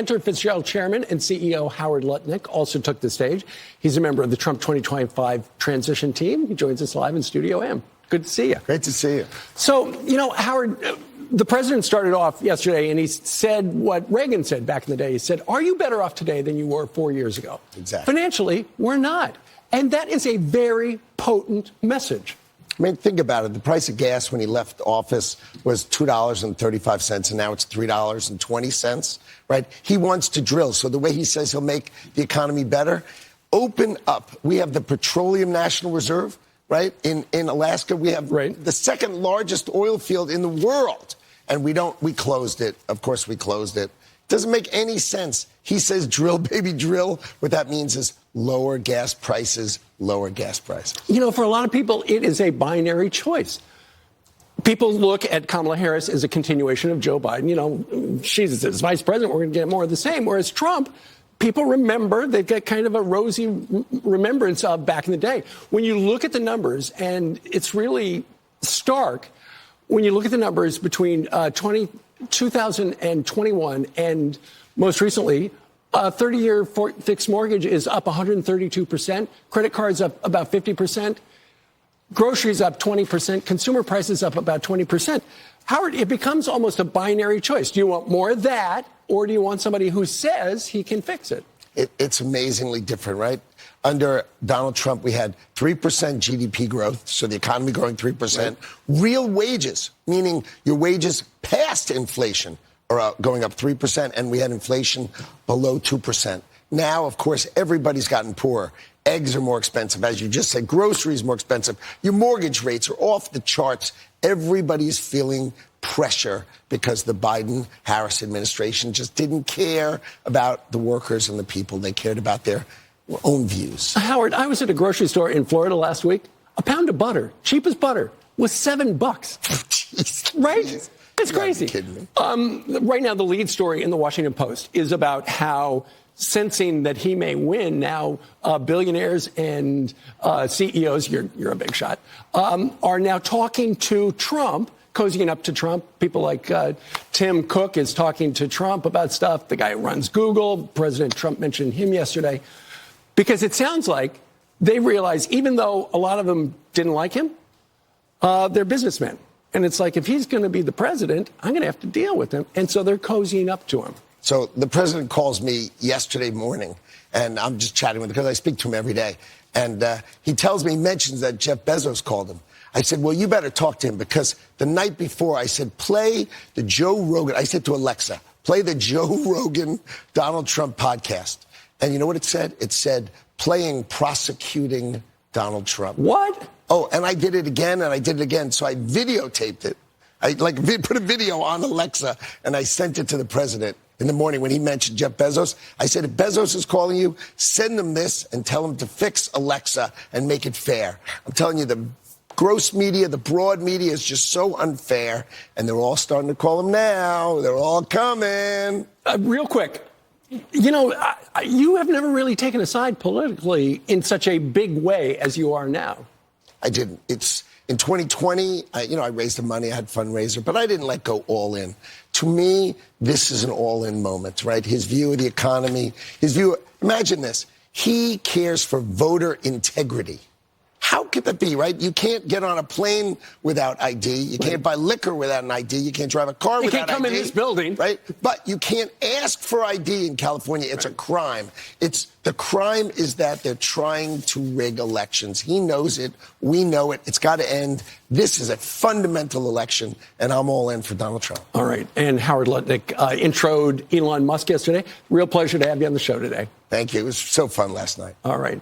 Cantor Fitzgerald chairman and CEO Howard Lutnick also took the stage. He's a member of the Trump 2025 transition team. He joins us live in Studio M. Good to see you. Great to see you. So, Howard, the president started off yesterday and he said what Reagan said back in the day. He said, are you better off today than you were 4 years ago? Exactly. Financially, we're not. And that is a very potent message. I mean, think about it. The price of gas when he left office was $2.35, and now it's $3.20, right? He wants to drill. So the way he says he'll make the economy better, open up. We have the Petroleum National Reserve, right? In Alaska, we have the second largest oil field in the world. And we closed it. Of course, we closed it. Doesn't make any sense. He says drill, baby, drill. What that means is lower gas prices, lower gas prices. For a lot of people, it is a binary choice. People look at Kamala Harris as a continuation of Joe Biden. She's as vice president, we're going to get more of the same. Whereas Trump, people remember, they've got kind of a rosy remembrance of back in the day. When you look at the numbers, and it's really stark, when you look at the numbers between 2021 and most recently, 30-year fixed mortgage is up 132%. Credit cards up about 50%. Groceries up 20%. Consumer prices up about 20%. Howard, it becomes almost a binary choice. Do you want more of that, or do you want somebody who says he can fix it? It's amazingly different, right? Under Donald Trump, we had 3% GDP growth, so the economy growing 3%. Right. Real wages, meaning your wages past inflation, are going up 3%, and we had inflation below 2%. Now, of course, everybody's gotten poorer. Eggs are more expensive. As you just said, groceries more expensive. Your mortgage rates are off the charts. Everybody's feeling pressure because the Biden-Harris administration just didn't care about the workers and the people. They cared about their own views. Howard, I was at a grocery store in Florida last week. A pound of butter, cheapest butter, was $7. Right? It's crazy. Right now, the lead story in the Washington Post is about how, sensing that he may win, now billionaires and CEOs, you're a big shot, are now talking to Trump, cozying up to Trump. People like Tim Cook is talking to Trump about stuff. The guy who runs Google, President Trump mentioned him yesterday. Because it sounds like they realize, even though a lot of them didn't like him, they're businessmen. And it's like, if he's going to be the president, I'm going to have to deal with him. And so they're cozying up to him. So the president calls me yesterday morning, and I'm just chatting with him because I speak to him every day. And he mentions that Jeff Bezos called him. I said, well, you better talk to him, because the night before I said, play the Joe Rogan. I said to Alexa, play the Joe Rogan Donald Trump podcast. And you know what it said? It said, prosecuting Donald Trump. What? Oh, and I did it again, and I did it again. So I videotaped it. I put a video on Alexa, and I sent it to the president in the morning when he mentioned Jeff Bezos. I said, if Bezos is calling you, send him this and tell him to fix Alexa and make it fair. I'm telling you, the gross media, the broad media is just so unfair, and they're all starting to call him now. They're all coming. Real quick. You have never really taken a side politically in such a big way as you are now. I didn't. It's in 2020, I raised the money, I had fundraiser, but I didn't go all in. To me, this is an all-in moment, right? His view of the economy, imagine this. He cares for voter integrity. How could that be, right? You can't get on a plane without ID. You can't buy liquor without an ID. You can't drive a car without ID. You can't come in this building. Right? But you can't ask for ID in California. It's a crime. The crime is that they're trying to rig elections. He knows it. We know it. It's got to end. This is a fundamental election, and I'm all in for Donald Trump. All right. And Howard Lutnick introed Elon Musk yesterday. Real pleasure to have you on the show today. Thank you. It was so fun last night. All right.